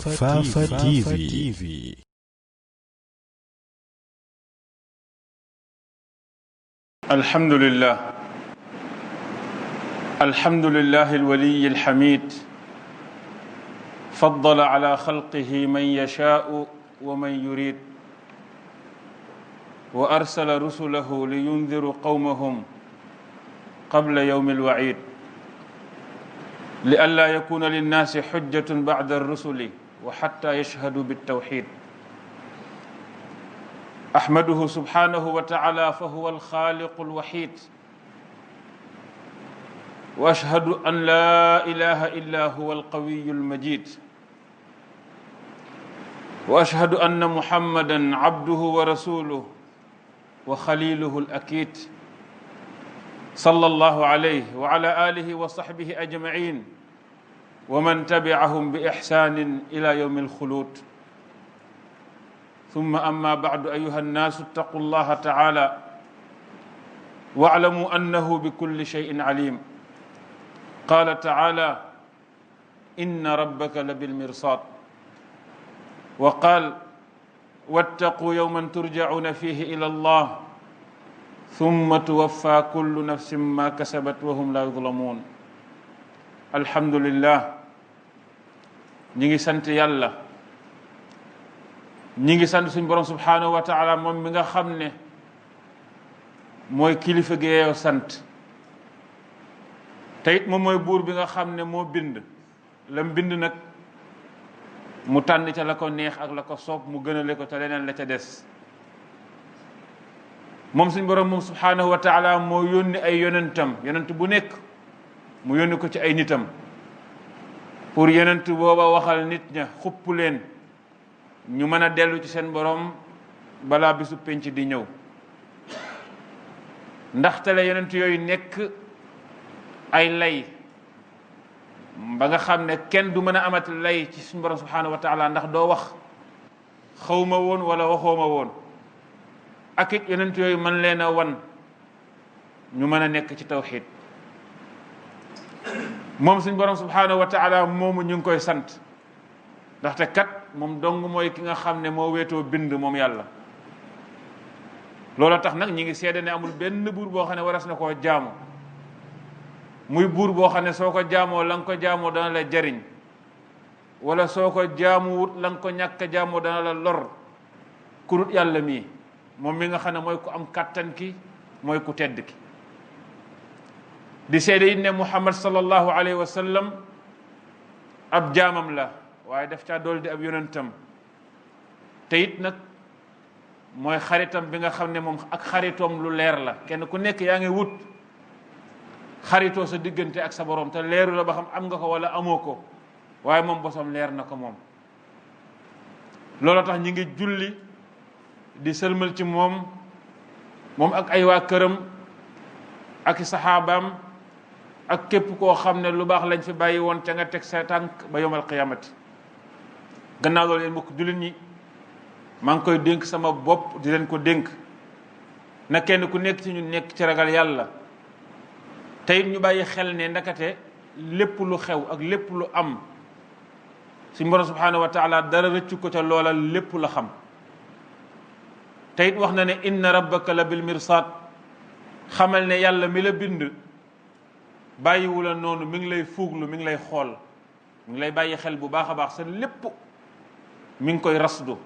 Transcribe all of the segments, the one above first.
Fafa TV. الحمد لله الولي الحميد فضل على خلقه من يشاء ومن يريد وأرسل رسله لينذروا قومهم قبل يوم الوعيد لئلا يكون للناس حجة بعد الرسل وحتى يشهدوا بالتوحيد أحمده سبحانه وتعالى فهو الخالق الوحيد وأشهد أن لا إله إلا هو القوي المجيد وأشهد أن محمدا عبده ورسوله وخليله الأكيد صلى الله عليه وعلى آله وصحبه أجمعين ومن تبعهم بإحسان إلى يوم الخلود ثم أما بعد أيها الناس اتقوا الله تعالى واعلموا أنه بكل شيء عليم قال تعالى إن ربك لبالمرصاد وقال واتقوا يوما ترجعون فيه إلى الله ثم توفى كل نفس ما كسبت وهم لا يظلمون الحمد لله ñi ngi sant yàlla ñi ngi sant suñu borom subhanahu wa taala moom mi nga xam ne mooy kilifa gi yeeyoo sant te it moom mooy buur bi nga xam ne moo bind lam bind nag mu tànn ca la ko neex ak la ko soob mu gënale ko te leneen la ca des moom suñu borom moom subhanahu wa taala moo yónni ay yonentam yonent bu nekk mu yónni ko ci ay nitam pour yonent booba waxal nit ña xupp leen ñu mën a dellu ci seen borom balaa bisu penc di ñëw ndaxte la yonent yooyu nekk ay lay ba nga xam ne kenn du mën a amat lay ci suñu borom subhanahu wa taala ndax doo wax xawma woon wala waxooma woon ak it yonent yooyu mën leen a wan ñu mën a nekk ci tawxiid moom suñu borom subhanahu wa taala moomu ñu ngi koy sant ndaxte kat moom dong mooy ki nga xam ne moo weetoo bind moom yàlla loolu tax nag ñi ngi seede ne amul benn buur boo xam ne waras na koo jaamu muy buur boo xam ne soo ko jaamoo la nga ko jaamoo dana la jariñ wala soo ko jaamuwut la nga ko ñàkk jaamoo dana la lor ku dut yàlla mii moom mi nga xam ne mooy ku am kàttan ki mooy ku tedd ki di seede it ne Muhammad sallallahu alayhi wa sallam ab jaamam la waaye daf caa dool di ab yonentam te it nag mooy xaritam bi nga xam ne moom ak xaritoom lu leer la kenn ku nekk yaa ngi wut xaritoo sa diggante ak sa borom te leeru la ba xam am nga ko wala amoo ko waaye moom bosom leer na ko moom loolu tax ñi ngi julli di sëlmal ci moom ak ay waa këram ak i saxaabaam ak képp koo xam ne lu baax lañ fi bàyyi woon ca nga teg sa tànk ba yawmal qiyaamati gannaaw loolu yéen mbokk jullit ñi maa ngi koy dénk sama bopp di leen ko dénk na kenn ku nekk ci ñu nekk ci ragal yàlla te it ñu bàyyi xel ne ndakate lépp lu xew ak lépp lu am suñu borom subhanahu wa taala dara rëccu ko ca loola lépp la xam te it wax na ne inna rabbaka la bil mirsaad xamal ne yàlla mi la bind bàyyiwu la noonu mi ngi lay fuuglu mi ngi lay xool mi ngi lay bàyyi xel bu baax a baax sa lépp mi ngi koy rasdu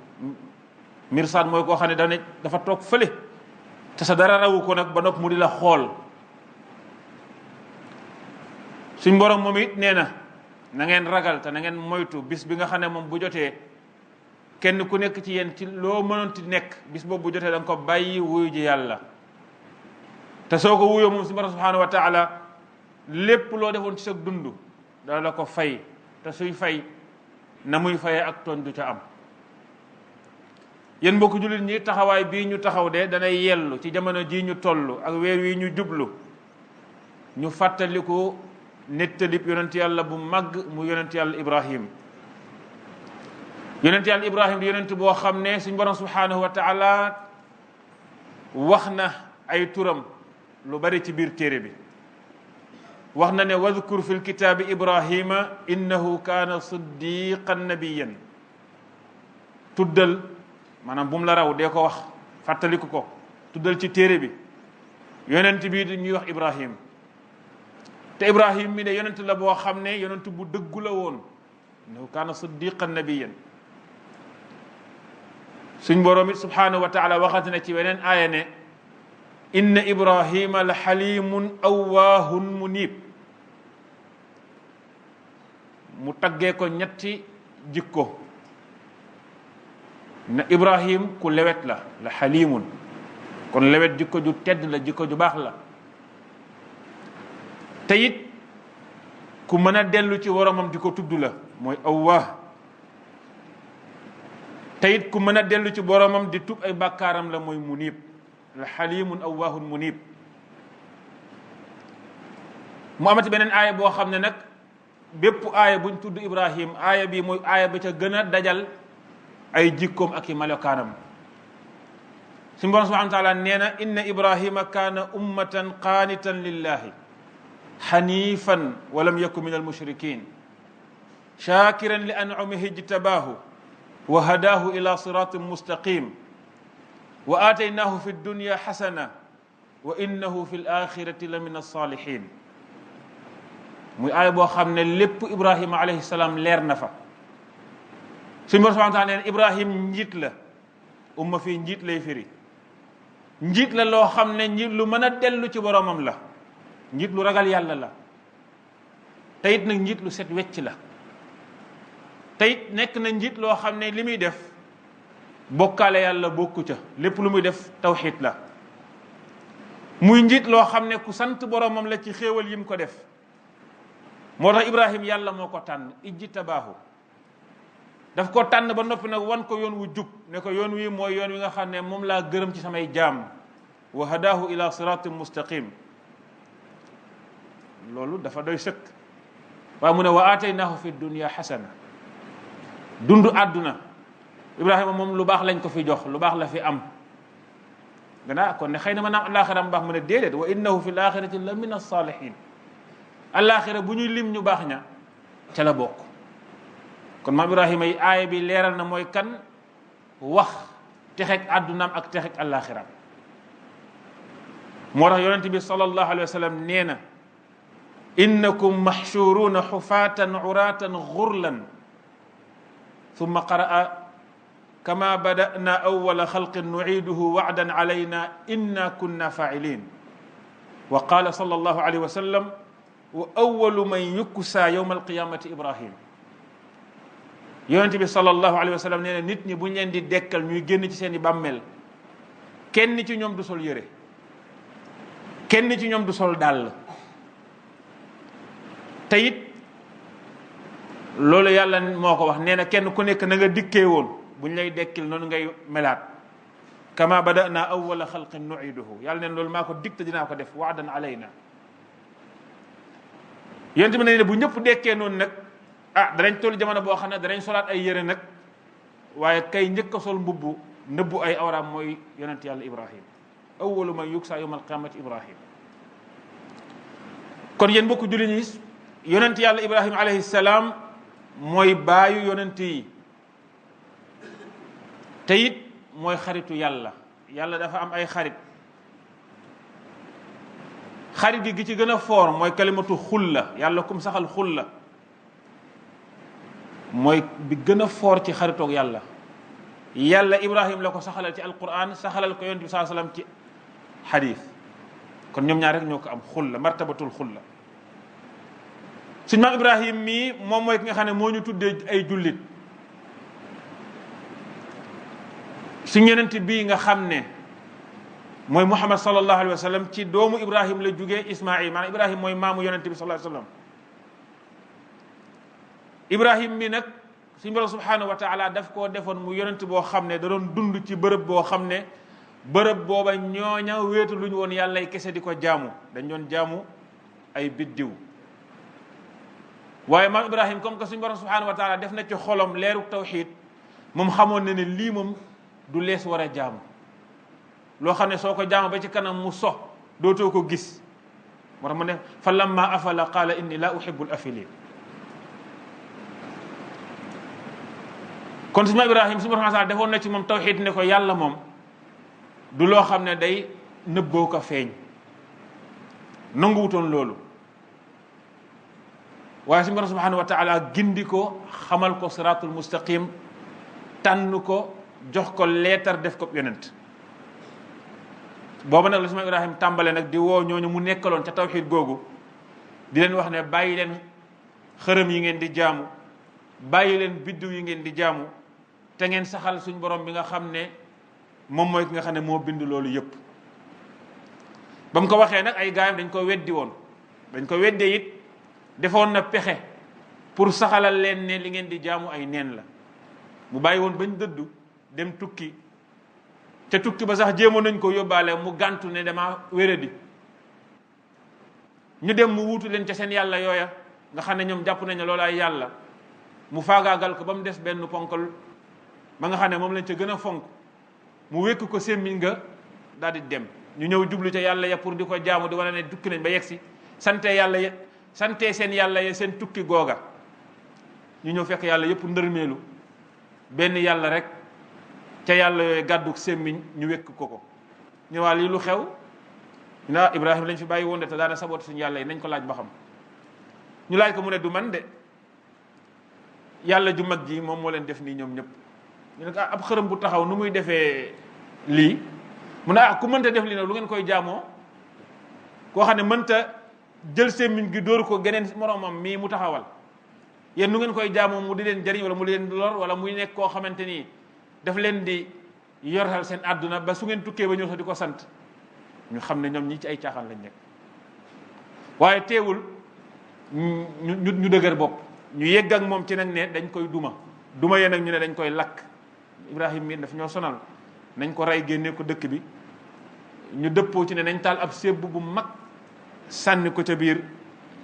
mirsaad mooy koo xam ne dafa toog fële te sa dara rawu ko nag ba nopp mu di la xool suñ borom moom it nee na na ngeen ragal te na ngeen moytu bis bi nga xam ne moom bu jotee kenn ku nekk ci yéen ci loo mënonti nekk bis boobu bu jotee da nga ko bàyyi wuyu ji yàlla te soo ko wuyoo moom suñu borom subhanahu wa taala lépp loo defoon ci sa dund dana la ko fay te suy fay na muy fayee ak tooñ du ca am yéen mbokk jullit ñi taxawaay bii ñu taxaw de danay yellu ci jamono jii ñu toll ak weer wi ñu jublu ñu fàttaliku nettalib yonent yàlla bu mag mu yonent yàlla Ibrahim yonent yàlla Ibrahim di yonent boo xam ne suñu borom subhanahu wa taala wax na ay turam lu bari ci biir téere bi wax na ne wadkur fi lkitaabi ibrahima innahu kaana siddiqan nabiyan. tuddal maanaam bu mu la raw dee ko wax fàttaliku ko tuddal ci téere bi yonent bi ñuy wax ibrahim te ibrahim mi ne yonent la boo xam ne yonent bu dëggu la woon innahu kaana siddiqan nabiyan. suñ boroom it subhanahu wa taala waxati na ci weneen aaya ne inna ibrahima la xalimun awwaahun munib. mu taggee ko ñetti jikko na ibrahim ku lewet la xalimun kon lewet jikko ju tedd la jikko ju baax la te it ku mën a dellu ci boromam di ko tudd la mooy awwaah te it ku mën a dellu ci boromam di tub ay bàkkaaram la mooy munib la xalimun awwaahun munib. mu amati beneen aaya boo xam ne nag bépp aaya buñ tudd ibrahim aaya bi mooy aaya ba ca gën a dajal ay jikkoom ak i melokaanam. suñu borom subhanahu wa taala nee na inna ibrahima kaana ummatan qaanitan lillahi xanifan wa lam yakun min almushrikin shakiran li an'umihi ijtabaahu wa hadaahu ila siratin mustaqim wa aataynaahu fi dunya xasana wa innahu fi alaxirati la min alsalihin. muy aaya boo xam ne lépp ibrahima alayhi salaam leer na fa. suñu borom subhanahu wa taala nee ibrahim njiit la umma fii njiit lay firi njiit la loo xam ne njiit lu mën a dellu ci boromam la njiit lu ragal yàlla la te it nag njiit lu set wecc la te it nekk na njiit loo xam ne li muy def bokkaale yàlla bokku ca lépp lu muy def tawxiid la. muy njiit loo xam ne ku sant boromam la ci xéewal yim ko def moo tax ibrahim yàlla moo ko tànn ijtabaahu daf ko tànn ba noppi nag wan ko yoon wu jub ne ko yoon wi mooy yoon wi nga xam ne moom laa gërëm ci samay jaam wa hadaahu ila siratin mustaqim. loolu dafa doy sëkk waaye mu ne wa aataynaahu fi dunya xasana. dundu àdduna ibrahima moom lu baax lañ ko fi jox lu baax la fi am gannaaw kon ne xëy na ma naam alaxira mu baax mu ne déedéet wa innahu fi alaxirati la min alsalihin. alaxira bu ñuy lim ñu baax ña ca la bokk. kon maam ibrahima yi aaya bi leeral na mooy kan wax texeg àddunaam ak texeg alaxiraam. moo tax yonente bi sallallahu alayhi wa sallam nee na innakum maxshuruuna xufaatan uraatan xurlan summa qaraa kama badana awala xalqin nuciiduhu wacdan calayna inna kunna faacilin. wa qaala sallallahu alayhi wa sallam wa awalu man yuksaa yowma alqiyamati ibrahim. yonent bi sallallahu alayhi wa sallam nee na nit ñi bu ñu leen di dekkal ñuy génn ci seen i bàmmeel kenn ci ñoom du sol yére kenn ci ñoom du sol dàll te it loolu yàlla moo ko wax nee na kenn ku nekk na nga dikkee woon bu ñu lay dekkil noonu ngay melaat kama badana awwala xalqin nuiduhu yàlla neen loolu maa ko dig te dinaa ko def waadan alayna. yonent bi ne bu ñëpp dekkee noonu nag danañ toll jamono boo xam ne danañ solaat ay yére nag waaye kay njëkk a sol mbubbu nëbbu ay awraam mooy yonent yàlla ibrahim awwalu man yuksa yawma alqiyamati ibrahim. kon yéen mbokku jullit ñi yonent yàlla ibrahim alayhi salaam mooy baayu yonent yi te it mooy xaritu yàlla. yàlla dafa am ay xarit gi ci gën a foor mooy kalimatu xulla yàlla kum saxal xulla mooy bi gën a foor ci xaritoog yàlla. yàlla ibrahim la ko saxalal ci alquran saxalal ko yonent bi saa sallam ci xadiis kon ñoom ñaar rek ñoo ko am xulla martabatul xulla. suñu maam ibrahim mii moom mooy ki nga xam ne moo ñu tuddee ay jullit. suñu yonent bii nga xam ne mooy muhammad sallallahu alayhi wa sallam ci doomu ibrahim la jugee ismail maanaam ibrahim mooy maamu yonent bi sallallahu alayhi wa sallam. ibrahim mi nag suñu borom subhanahu wa taala daf koo defoon mu yonent boo xam ne da doon dund ci bërëb boo xam ne bërëb booba ñooña wéetu lu ñu woon yàllay kese di ko jaamu dañ doon jaamu ay biddiw. waaye maam ibrahim comme que suñu borom subhanahu wa taala def na ci xolom leeru tawxid moom xamoon na ne lii moom du lees war a jaamu loo xam ne soo ko jaamu ba ci kanam mu dootoo ko gis moo tax mu ne fa lamma afala qaala inni la uhibbul afilin. kon suñu Ibrahim suñu borom defoon na ci moom tawxiid ne ko yàlla moom du loo xam ne day nëbboo ko feeñ, nanguwutoon loolu. waaye suñu borom subhanahu wa taala gindi ko, xamal ko siratul mustaqim, tànn ko, jox ko leetar, def ko yonent. booba nag la suñu Ibrahim tàmbale nag di woo ñooñu mu nekkaloon ca tawxiid googu, di leen wax ne bàyyi leen xërëm yi ngeen di jaamu, bàyyi leen biddiw yi ngeen di jaamu, te ngeen saxal suñ borom bi nga xam ne moom mooy ki nga xam ne moo bind loolu yëpp. ba mu ko waxee nag ay gaayam dañ ko weddi woon, dañ ko weddee it defoon na pexe pour saxalal leen ne li ngeen di jaamu ay neen la. mu bàyyi woon bañ dëddu dem tukki, te tukki ba sax jéemoon nañ ko yóbbaale, mu gàntu ne dama wéradi. ñu dem mu wuutu leen ca seen yàlla yooya nga xam ne ñoom jàpp nañ ne loolu ay yàlla, mu faagaagal ko ba mu des benn ponkal ba nga xam ne moom lañ ca gën a fonk, mu wékk ko sémmiñ nga daal di dem. ñu ñëw jublu ca yàlla ya pour di ko jaamu, di wane ne tukki nañ ba yegsi, sante yàlla ya, sante seen yàlla ya seen tukki googa. ñu ñëw fekk yàlla yëpp ndërmeelu, benn yàlla rek ca yàlla yooyu gàddu sémmiñ ñu wékk ko. ñu waa lii lu xew, ñu ne Ibrahima lañ fi bàyyi woon de te daana saboot suñu yàlla yi, nañ ko laaj ba xam. ñu laaj ko mu ne du man de, yàlla ju mag ji moom moo leen def nii ñoom ñëpp. ñu ne ko ab xërëm bu taxaw nu muy defee lii, mu ne ku mënta def lii nag lu ngeen koy jaamoo, koo xam ne mënta jël sémmiñ gi dóor ko geneen moromam mii mu taxawal, yéen nu ngeen koy jaamoo mu di leen jariñ wala mu di leen lor, wala muy nekk koo xamante ni daf leen di yoral seen àdduna ba su ngeen tukkee ba ñëw sax di ko sant. ñu xam ne ñoom ñi ci ay caaxaan lañ nekk, waaye teewul ñu dëgër bopp, ñu yegg ak moom ci nag ne dañ koy duma yéen nag ñu ne dañ koy lakk. Ibrahim mii daf ñoo sonal, nañ ko rey génne ko dëkk bi. ñu dëppoo ci ne nañ taal ab sébb bu mag sànni ko ca biir,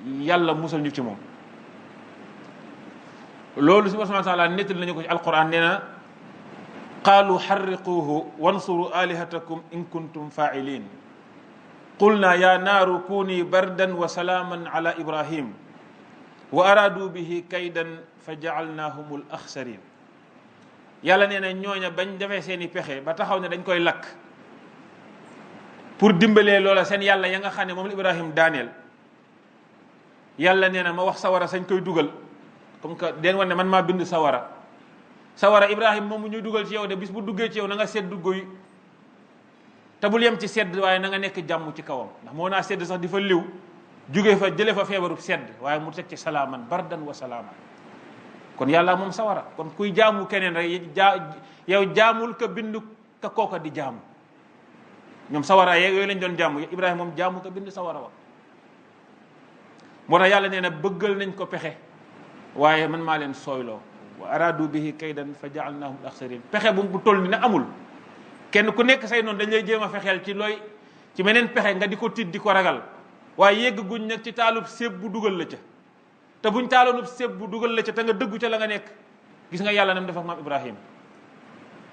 yàlla musal ñu ci moom. loolu subhanahu wa taala nettali nañu ko ci alquran, nee na qaalu xarriquuhu wansuru alihatakum in kuntum faa'ilin qulna ya naaru kuni bardan wa salaaman ala ibrahim wa araadu bihi kaydan fa jacalnaahum al axsarin. yàlla nee na ñooña bañ defee seeni pexe ba taxaw ne dañ koy lakk pour dimbalee loola seen yàlla ya nga xam ne moom la Ibrahim daaneel, yàlla nee na ma wax sawara sañ koy dugal, comme que den wan ne man maa bind sawara Ibrahim moom mu ñuy dugal ci yow de bis bu duggee ci yow na nga sedd guy, te bul yem ci sedd waaye na nga nekk jàmm ci kawam, ndax moo naa sedd sax di fa liw jóge fa jële fa feebaru sedd, waaye mu teg ci salaaman bardan wa salaaman. kon yàlla moom sawara, kon kuy jaamu keneen rek yow jaamul ka bind ka kooka di jaamu. ñoom sawara yeeg yooyu lañ doon jaamu, Ibrahima moom jaamu ka bind sawara wa. moo tax yàlla nee na bëggal nañ ko pexe, waaye man maa leen sooyloo. wa araadu bihi kaydan fa jaalnaahum axsarin. pexe bu toll ni nag amul, kenn ku nekk say noonu dañ lay jéem a fexeel ci meneen pexe nga di ko tiit di ko ragal, waaye yegg guñ nag ci taalub séeb bu dugal la ca. te buñ taaloonub séeb bu dugal la ca te nga dëggu ca la nga nekk, gis nga yàlla nam def ak maam Ibrahim,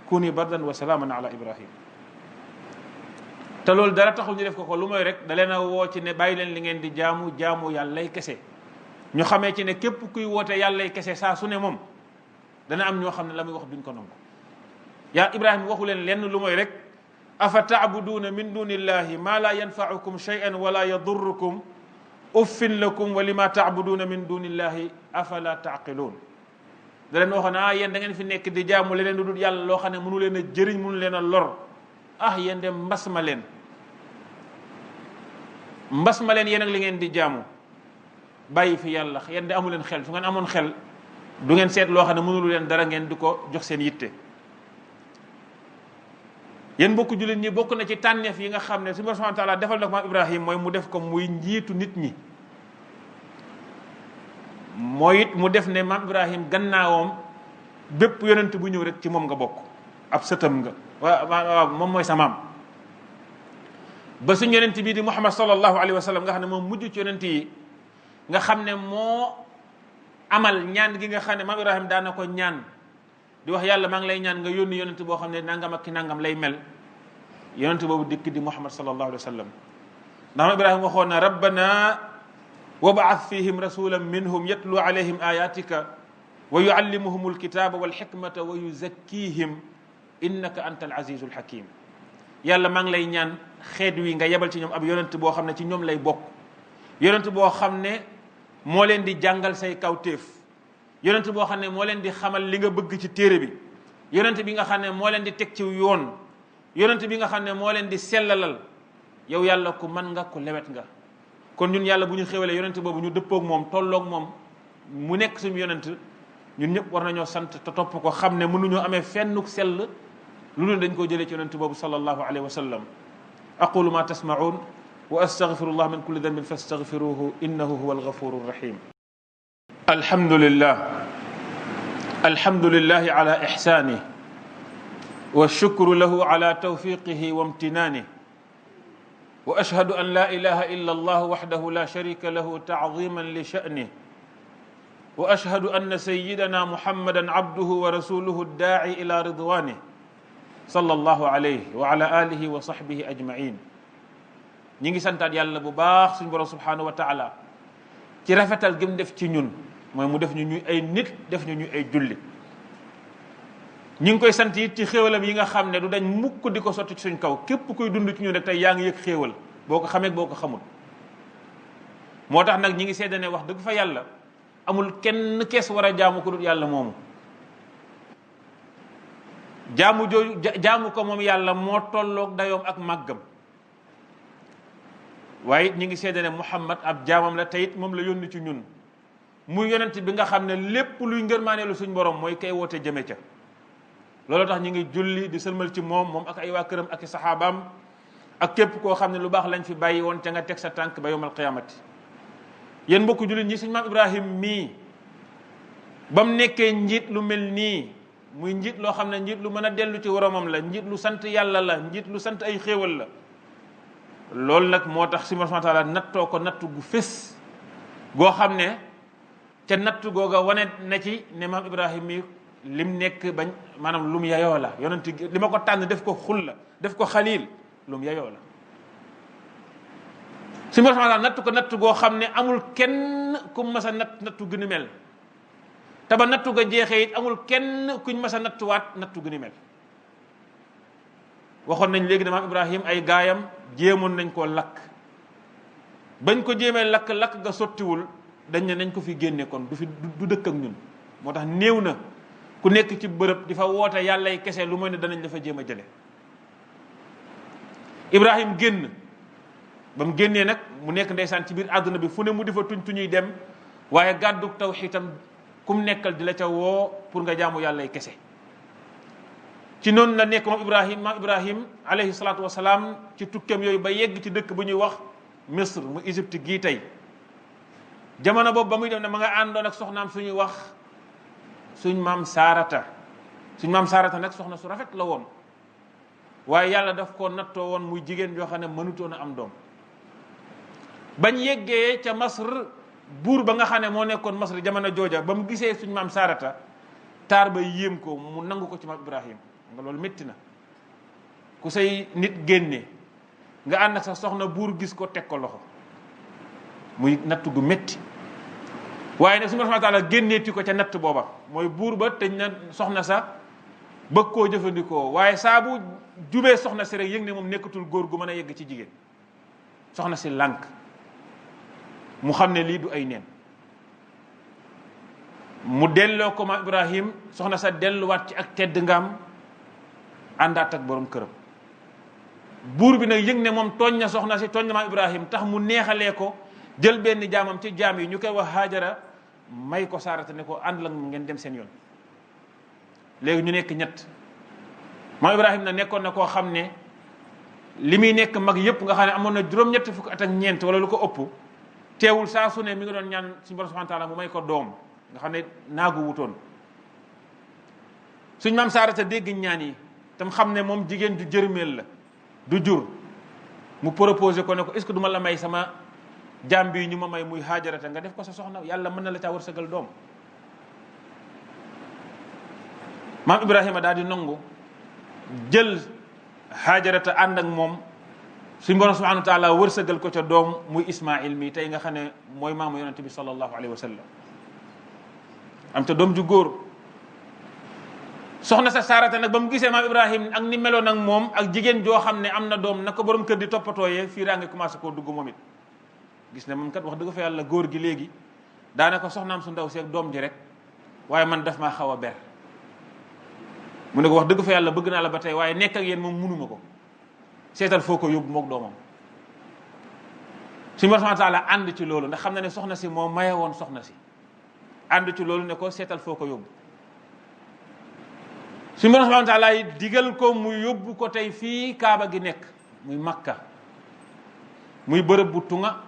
kuni bardan wa salaaman ala Ibrahim. te loolu dara taxul ñu def ko lu mooy rek da leen a woo ci ne bàyyi leen li ngeen di jaamu yàllay kese. ñu xamee ci ne képp kuy woote yàllay kese saa su ne moom dana am ñoo xam ne la muy wax duñ ko nangu. yaa Ibrahim waxu leen lenn lu mooy rek afa taabuduuna min dunillahi ma la yanfaukum shay'an wala yadurrukum uffin lakum wa lima taabuduuna min dunillahi afala taaqiluun. da leen waxoon yéen da ngeen fi nekk di jaamu leneen lu dul yàlla loo xam ne mënu leen a jëriñ mënu leen a lor, yéen de mbas ma leen yéen ak li ngeen di jaamu bàyyi fi yàlla, yéen de amu leen xel. su ngeen amoon xel du ngeen seet loo xam ne mënulu leen dara ngeen di ko jox seen yitte. yéen bokk jullit ñi bokk na ci tànneef yi nga xam ne suñu subhanahu wa taala defal na ko maam Ibrahim mooy mu def ko muy njiitu nit ñi. mooy it mu def ne maam Ibrahim gannaawam bépp yonent bu ñëw rek ci moom nga bokk, ab sëtam nga, waaw moom mooy sa maam. ba suñu yonent bii di Muhammad sallallahu alayhi wa sallam nga xam ne moom mujj ci yonent yi, nga xam ne moo amal ñaan gi nga xam ne maam Ibrahim daan na ko ñaan di wax yàlla maa ngi lay ñaan nga yónni yonent boo xam ne nangam ak ki nangam lay mel. yonent boobu dikk di Muhammad sallallahu alayhi wa sallam ndax Ibrahima waxoon na rabbana wab'ath fihim rasulan minhum yatlu alayhim ayatika wa yuallimuhum alkitaba walhikmata wa yuzakkihim innaka anta alazizu alhakim. yàlla maa ngi lay ñaan xeet wi nga yebal ci ñoom ab yonent boo xam ne ci ñoom lay bokk, yonent boo xam ne moo leen di jàngal say kawtéef, yonent boo xam ne moo leen di xamal li nga bëgg ci téere bi, yonent bi nga xam ne moo leen di teg ci yoon, yonent bi nga xam ne moo leen di sellalal. yow yàlla ku man nga ku lewet nga. kon ñun yàlla bu ñu xéwalee yonent boobu ñu dëppoog moom tolloog moom mu nekk suñu yonent, ñun ñëpp war nañoo sant te topp ko, xam ne mënuñoo amee fennuk sell lu dul dañ koo jëlee ci yonent boobu sallallahu alayhi wa sallam. aqulu ma tasma'un wa astaghfirullah min kulli dhanbin fastaghfiruhu innahu huwa alghafuru rahim. alhamdulillahi ala ihsanihi wa shukru lahu ala tawfiqihi wa imtinanihi wa ashhadu an la ilaha illa allah wahdahu la sharika lahu ta'ziman li sha'nihi wa ashhadu anna sayyidana muhammadan abduhu wa rasuluhu ad-da'i ila ridwanihi sallallahu alayhi wa ala alihi wa sahbihi ajma'in. ñi ngi santaat yàlla bu baax suñu borom subhanahu wa ta'ala ci rafetal gi mu def ci ñun, mooy mu def ñu ñuy ay nit, def ñu ñuy ay julli. ñi ngi koy sant it ci xéewalam yi nga xam ne du dañ mukk di ko sotti ci suñ kaw. képp kuy dund ci ñun rek tey yaa ngi yëg xéewal, boo ko xamee boo ko xamul. moo tax nag ñi ngi seede ne wax dëgg fa yàlla amul kenn kees war a jaamu ko dul yàlla moomu. jaamu ko moom yàlla moo tolloog dayoom ak màggam. waaye it ñi ngi seede ne Muhammad ab jaamam la, teyit moom la yónni ci ñun, muy yonent bi nga xam ne lépp luy ngërmaaneelu suñ borom mooy kay woote jëme ca. loolu tax ñi ngi julli di sëlmal ci moom ak ay waa këram ak i saxaabaam ak képp koo xam ne lu baax lañ fi bàyyi woon ca nga teg sa tànk ba yawmal qiyaamati. yéen mbokku jullit ñi, suñ maam Ibrahim mii ba mu nekkee njiit lu mel nii, muy njiit loo xam ne njiit lu mën a dellu ci boromam la, njiit lu sant yàlla la, njiit lu sant ay xéewal la. loolu nag moo tax subhaanahu wa taala nattoo ko nattu gu fés goo xam ne ca nattu googa wane na ci ne maam Ibrahim mi lim nekk bañ maanaam lum yayoo la. yonent li ma ko tànn def ko xulla, def ko xaliil, lum yayoo la. subhaanahu wa taala nattu ko nattu goo xam ne amul kenn ku mas a nattu gënu mel, te ba nattu ga jeexee it amul kenn kuñ mas a nattuwaat nattu gënu mel. waxoon nañ léegi ne maam Ibrahim ay gaayam jéemoon nañ koo lakk, bañ ko jéemee lakk ga sottiwul dañ ne nañ ko fi génne, kon du dëkk ak ñun. moo tax néew na ku nekk ci bërëb di fa woote yàllay kese lu mooy ne danañ dafa jéem a jële. Ibrahim génn, ba mu génnee nag mu nekk ndeysaan ci biir àdduna bi fu ne mu di fa tuñuy dem, waaye gàddug tawxiitam kum nekkal di la ca woo pour nga jaamu yàllay kese. ci noonu la nekk moom Ibrahim alayhi salaatu wasalaam ci tukkeem yooyu ba yegg ci dëkk bu ñuy wax Misr, mu Égypte gii tey. jamono boobu ba muy dem ne ma nga àndoon ak soxnaam suñuy wax suñ maam Saarata nag soxna su rafet la woon, waaye yàlla daf ko nattoo woon muy jigéen yoo xam ne mënutoon a am doom. bañ yeggee ca Masr, buur ba nga xam ne moo nekkoon Masr jamono jooja, ba mu gisee suñ maam Saarata taar ba yéem ko, mu nangu ko ci maam Ibrahim. nga loolu métti na ku say nit génne nga ànd ak sa soxna, buur gis ko teg ko loxo, muy natt gu métti. waaye nag subhaanahu wa taala génneeti ko ca natt booba, mooy buur ba tëj na soxna sa bëgg koo jëfandikoo, waaye saa bu jubee soxna si rek yëg ne moom nekkatul góor gu mën a yegg ci jigéen. soxna si lànk, mu xam ne lii du ay neen, mu delloo ko maam Ibrahim. soxna sa delluwaat ci ak tedd ngaam, àndaat ak borom këram. buur bi nag yëg ne moom tooñ na soxna si, tooñ na maam Ibrahim, tax mu neexalee ko jël benn jaamam ci jaam yi ñu koy wax Haajara, may ko Saarata ne ko ànd la ngeen dem seen yoon. léegi ñu nekk ñett. maam Ibrahim nag nekkoon na koo xam ne li muy nekk mag yëpp nga xam ne amoon na juróom-ñetti fukk at ak ñeent wala lu ko ëpp, teewul saa su ne mi ngi doon ñaan suñu borom subhaanahu wa taala mu may ko doom, nga xam ne naagu wutoon. suñ maam Saarata dégg ñaan yi tam xam ne moom jigéen ju jërmeel la, du jur, mu proposé ko ne ko est-ce que du ma la may sama jaam bi ñu ma may muy Haajarata, nga def ko sa soxna, yàlla mën na la caa wërsëgal doom. maam Ibrahima daal di nangu jël Haajarata ànd ak moom suñu borom subhanahu wa taala wërsëgal ko ca doom muy Ismaïl mi tey nga xam ne mooy maamu yonente bi sallallahu alayhi wa sallam am ca doom ju góor. soxna sa Saarata nag ba mu gisee maam Ibrahim ak ni meloon ak moom ak jigéen joo xam ne am na doom na ko borom kër di toppatooyee fii raa ngi commencé koo dugg moom it gis ne moom kat wax dëgg fa yàlla góor gi léegi daanaka soxnaam su ndaw seeg doom ji rek waaye man daf maa xaw a ber mu ne ko wax dëgg fa yàlla bëgg naa la ba tey waaye nekk ak yéen moom munuma ko seetal foo ko yóbbu mook doomam. suñu borom subhanahu wa taala ànd ci loolu ndax xam na ne soxna si moo maye woon soxna si ànd ci loolu ne ko seetal foo ko yóbbu. suñu borom subhanahu wa taala digal ko mu yóbbu ko tey fii Kaaba gi nekk muy Makka muy bërëb bu tunga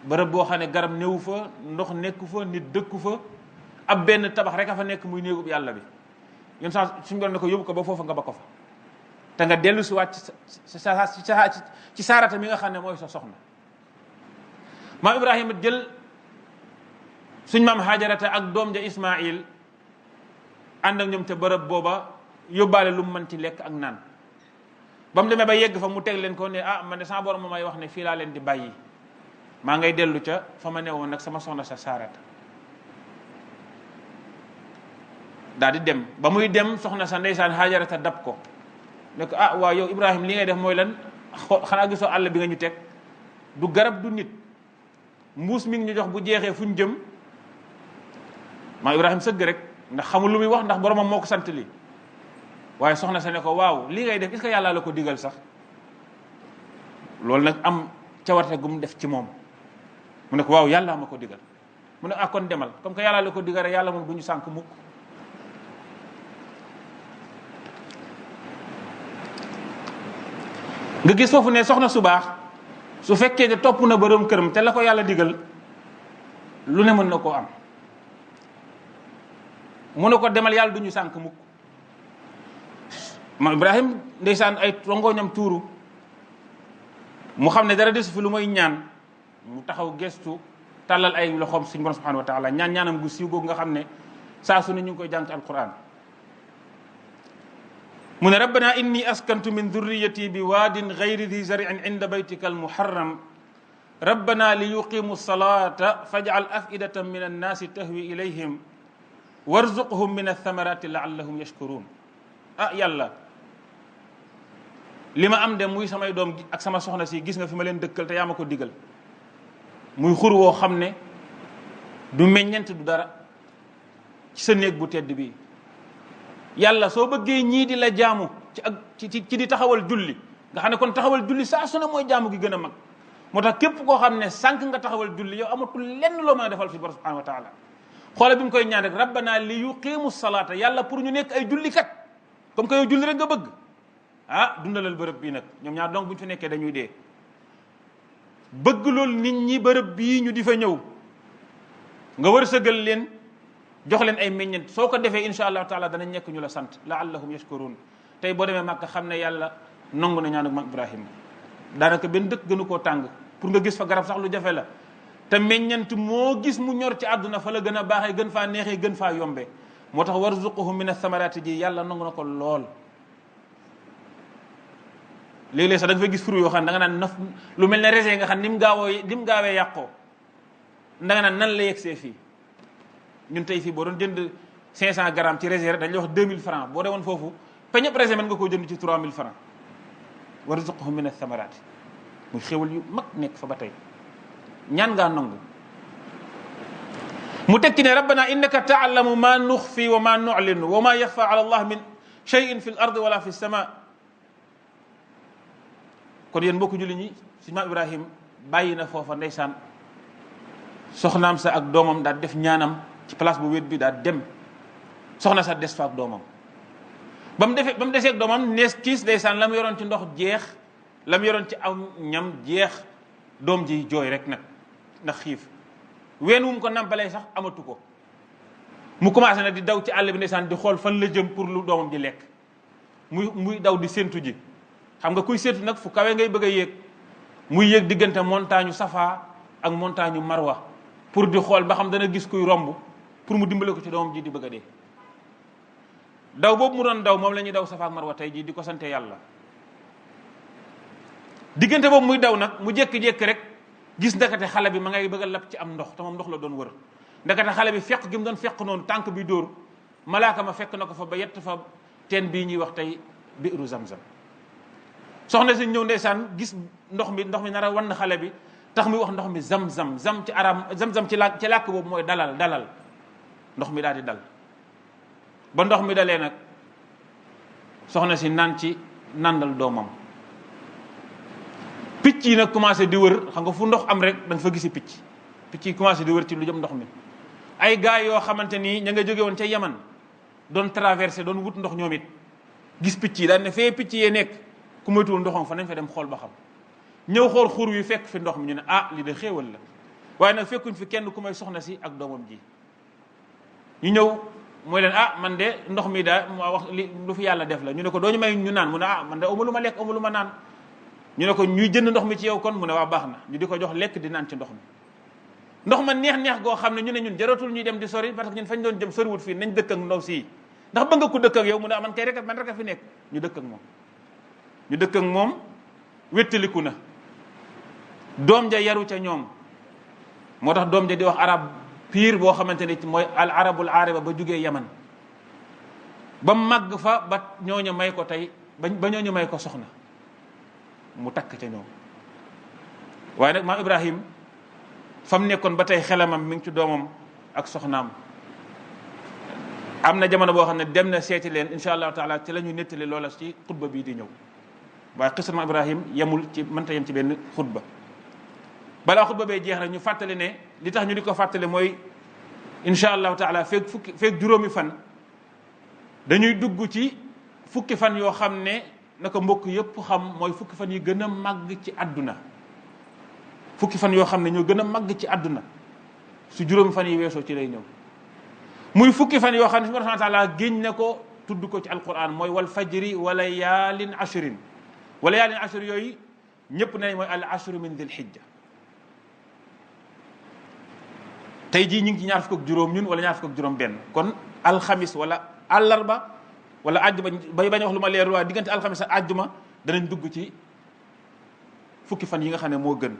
bërëb boo xam ne garab néewu fa ndox nekku fa nit dëkku fa ab benn tabax rek a fa nekk muy néegub yàlla bi yéen sax suñu borom ne ko yóbbu ko ba foofa nga ba ko fa te nga dellu si waat ci Saarata mi nga xam ne mooy sa soxna. maam Ibrahima jël suñ maam Hajarata ak doom ja Ismaïl ànd ak ñoom te bërëb booba yóbbaale lu mu mën ci lekk ak naan ba mu demee ba yegg fa mu teg leen ko ne ah man de sama borom ma may wax ne fii laa leen di bàyyi maa ngay dellu ca fa ma newoon nag sama soxna sa Saarata daal di dem ba muy dem soxna sa ndeysaan Hajarata dab ko ne ko ah waaw yow Ibrahima li ngay def mooy lan xanaa gisoo àll bi nga ñu teg du garab du nit mbuus mi ngi ñu jox bu jeexee fu ñu jëm maa Ibrahima sëgg rek ndax xamul lu muy wax ndax boromam moo ko sant lii waaye soxna sa ne ko waaw lii ngay def est-ce que yàlla la ko digal sax loolu nag am cawarte gu mu def ci moom mu ne ko waaw yàlla ma ko digal mu ne ah kon demal comme que yàlla la ko digal rek yàlla moom du ñu sànk mukk. nga gis foofu ne soxna su baax su fekkee ne topp na borom këram te la ko yàlla digal lu ne mën na koo am mu ne ko demal yàlla du ñu sànk mukk. ma Ibrahim ndeysaan ay rongoñam tuuru mu xam ne dara desu fi lu mooy ñaan mu taxaw gestu tàllal ay loxoom suñu borom subhanahu wa taala ñaanam gu siiw googu nga xam ne saa su ne ñu ngi koy jàng ci alquran mu ne rabbana inni askantu min dhurriyati bi waadin gayri di zari'in inda baytika almuharram rabbana li yuqimu salata faj'al afidatan min annaasi tahwi ilayhim warzuqhum min athamarati laallahum yashkurun. ah yàlla li ma am de muy samay doom ak sama soxna si gis nga fi ma leen dëkkal te yaa ma ko digal muy xur woo xam ne du meññent du dara ci sa néeg bu tedd bi yàlla soo bëggee ñii di la jaamu ci di taxawal julli nga xam ne kon taxawal julli saa su ne mooy jaamu gi gën a mag moo tax képp koo xam ne sànq nga taxawal julli yow amatul lenn loo mën a defal fi borom subhanahu wa taala xoola bi mu koy ñaan rek rabbana li yuqimu salaata yàlla pour ñu nekk ay jullikat comme que yow julli rek nga bëgg ah dundalal bërëb bii nag ñoom ñaar donc bu ñu fi nekkee dañuy dee bëgg loolu nit ñi bërëb bii ñu di fa ñëw nga wërsëgal leen jox leen ay meññeent soo ko defee insha allahu taala danañ nekk ñu la sant laallahum yashkurun tey boo demee Màkka xam ne yàlla nangu na ñaanu mag Ibrahima daanaka benn dëkk gënu koo tàng pour nga gis fa garab sax lu jafe la te meññeent moo gis mu ñor ci àdduna fa la gën a baaxee gën faa neexee gën faa yombee moo tax warzuquhum min athamarati ji yàlla nangu na ko lool. léeg-léeg sax da nga fay gis fruit yoo xam ne da nga naan lu mel ne raisin nga xam ni mu gaawee yàqoo da nga naan nan la yegsee fii ñun tey fii boo doon jënd 500 grammes ci raisin rek dañ lay wax 2000 francs boo demoon foofu peñëp raisin mën nga koo jënd ci 3000 francs warzuqhum min athamarati muy xéwal yu mag nekk fa ba tey ñaan ngaa nangu mu tekki ne rabbana innaka taalamu ma nuxfi wa ma nu'linu wa ma yaxfa ala allah min shay'in fi l ardi wala fi sama kon yéen mbokku julli ñi si maam Ibrahim bàyyi na foofa ndeysaan soxnaam sa ak doomam daal def ñaanam ci place bu wét bi daal dem soxna sa des fa ak doomam ba mu desee ak doomam nees kiis ndeysaan la mu yoroon ci ndox jeex la mu yoroon ci am ñam jeex doom ji jooy rek nag ndax xiif ween wu mu ko nampalee sax amatu ko mu commencé na di daw ci àll bi ndeysaan di xool fan la jëm pour lu doomam ji lekk muy daw di séntu ji xam nga kuy séntu nag fu kawe ngay bëgg a yéeg muy yéeg diggante montagne Safa ak montagne Marwa pour di xool ba xam dana gis kuy romb pour mu dimbale ko ci doomam ji di bëgg a dee daw boobu mu doon daw moom la ñuy daw Safa ak Marwa tey jii di ko sante yàlla diggante boobu muy daw nag mu jékki-jékki rek gis ndekete xale bi ma ngay bëgg a lab ci am ndox te moom ndox la doon wër ndekete xale bi fekk gi mu doon fekk noonu tànk bi dóor malaaka ma fekk na ko fa ba yett fa teen bii ñuy wax tey biiru zamzam soxna si ñëw ndeysaan gis ndox mi nar a wan xale bi tax muy wax ndox mi zam-zam zam ci arab zam-zam ci làkk boobu mooy dalal ndox mi daal di dal ba ndox mi dalee nag soxna si naan ci nandal doomam picc yi nag commencé di wër xam nga fu ndox am rek da nga fa gisi picc yi commencé di wër ci lu jëm ndox mi ay gars yoo xamante ni ña nga jóge woon ca Yaman doon traversé doon wut ndox ñoom it gis picc yi daan ne fee picc yee nekk ku moytuwul ndoxam fa nañ fa dem xool ba xam ñëw xool xur wi fekk fi ndox mi ñu ne li de xéewal la waaye nag fekkuñ fi kenn ku may soxna si ak doomam ji ñu ñëw mooy leen man de ndox mi daa ma wax lu fi yàlla def la ñu ne ko doo ñu may ñu naan mu ne man de amu lu ma lekk amu lu ma naan ñu ne ko ñuy jënd ndox mi ci yow kon mu ne baax na ñu di ko jox lekk di naan ci ndox mi ndox ma neex goo xam ne ñu ne ñun jaratul ñuy dem di sori parce que ñun fañ doon jëm soriwut fii nañ dëkk ak ndaw sii ndax ba nga ko dëkk ak yow mu ne man kay rek man rek a fi nekk ñu dëkk ak moom wéttaliku na doom ja yaru ca ñoom moo tax doom ja di wax arab pire boo xamante ne mooy al arabul ariba ba jugee yaman ba màgg fa ba ñooñu may ko tey ba ñooñu may ko soxna mu takk ca ñoom waaye nag maam Ibrahim fa mu nekkoon ba tey xelamam mi ngi ci doomam ak soxnaam am na jamono boo xam ne dem na seeti leen incha allahu taala ci la ñu nettali loola ci xutba bii di ñëw waaye xisat maam Ibrahim mënta yem ci benn xutba balaa xutba bee jeex nag ñu fàttali ne li tax ñu di ko fàttali mooy incha allahu taala feeg juróomi fan dañuy dugg ci fukki fan yoo xam ne naka mbokk yëpp xam mooy fukki fan yi gën a màgg ci àdduna fukki fan yoo xam ne ñoo gën a màgg ci àdduna su juróomi fan yi weesoo ci lay ñëw muy fukki fan yoo xam ne subhanahu wa taala géñ na ko tudd ko ci alquran mooy wal fajri wa layaalin ashrin wa layaalin ashrin yooyu ñëpp nañ mooy al ashru min dil hijja tey jii ñu ngi ci ñaar fukk ak juróom ñun wala ñaar fukk ak juróom benn kon alxamis wala àllarba wala àjjuma bay bañ wax lu ma leerul waaye diggante alxamis ak àjjuma danañ dugg ci fukki fan yi nga xam ne moo gën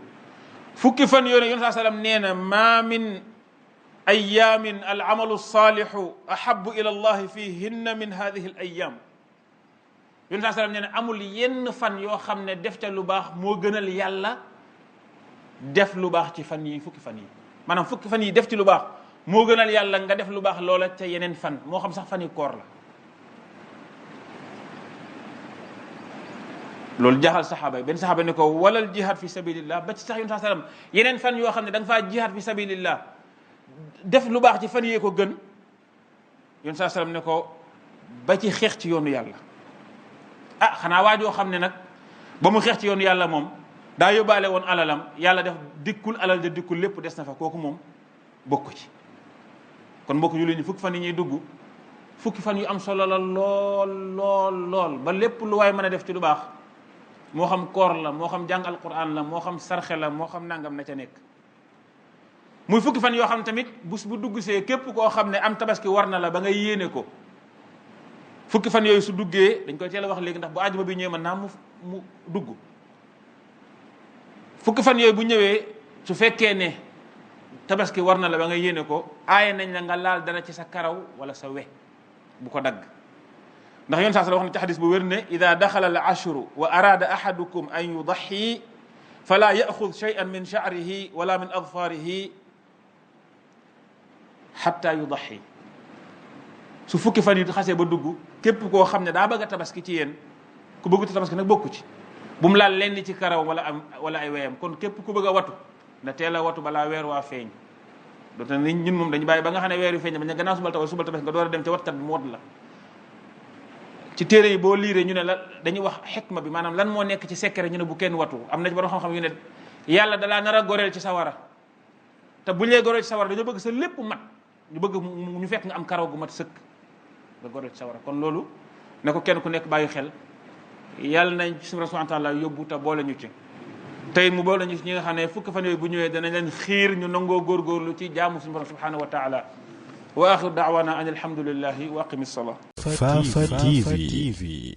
fukki fan yoo ne yon saa sallam nee na ma min ayamin al amalu salihu ahabu ila allahi fihinna min hadihi al ayam yon saa sallam nee na amul yenn fan yoo xam ne def ca lu baax moo gënal yàlla def lu baax ci fan yi fukki fan yi maanaam fukki fan yi def ci lu baax moo gënal yàlla nga def lu baax loola ca yeneen fan moo xam sax fan yi koor la loolu jaaxal saxaaba yi benn saxaaba ne ko walal jihad fi sabilillah ba ci sax yun saa sallam yeneen fan yoo xam ne da nga faa jihad fi sabilillah def lu baax ci fan yee ko gën yun saa sallam ne ko ba ci xeex ci yoonu yàlla xanaa waajoo xam ne nag ba mu xeex ci yoonu yàlla moom daa yóbbaale woon alalam yàlla def dikkul alal de dikkul lépp des na fa kooku moom bokku ci kon mbokk yu leen fukki fan yi ñuy dugg fukki fan yu am solo la lool ba lépp lu waay mën a def ci lu baax moo xam koor la moo xam jàng alquran la moo xam sarxe la moo xam nangam na ca nekk muy fukki fan yoo xam tamit bus bu dugg see képp koo xam ne am tabaski war na la ba nga yéene ko fukki fan yooyu su duggee dañ koy teel a wax léegi ndax bu àjjuma bi ñëwee mën naa mu dugg fukki fan yooyu bu ñëwee su fekkee ne tabaski war na la ba nga yéene ko aaye nañ la nga laal dara ci sa karaw wala sa we bu ko dagg ndax yoon saa sala wax na ci xadis bu wér ne ida daxala al ashru wa arada ahadukum an yudaxi fala yaxud shay'an min sha'rihi wala min adfarihi xatta yudaxi su fukki fan yi xasee ba dugg képp koo xam ne daa bëgg a tabaski ci yéen ku bëgg tabaski nag bokku ci bu mu laal lenn ci karaw wala ay weyam kon képp ku bëgg a watu na teel a watu balaa weer waa feeñ doonte ne ñun moom dañu bàyyi ba nga xam ne weer yu feeñ ba ñu gannaaw subal tabaski nga door a dem ca watkat bi mu wat la ci téere yi boo liiree ñu ne la dañuy wax xikma bi maanaam lan moo nekk ci secret ñu ne bu kenn watu am na ci borom xam-xam yu ne yàlla dalaa nar a goreel ci sawara te bu ñu lay goreel ci sawara dañoo bëgg sa lépp mat ñu bëgg ñu fekk nga am karaw gu mat sëkk nga goreel ci sawara kon loolu ne ko kenn ku nekk bàyyi xel yàlla nañ suñu subhanahu wa ta'ala yóbbu te boole ñu ci tey mu boole ñu ci ñi nga xam ne fukki fan yooyu bu ñëwee danañ leen xiir ñu nangoo góorgóorlu ci jaamu suñu borom subhanahu wa ta'ala wa axiru da'wana an alhamdulillahi wa aqimi ssalah Fafa TV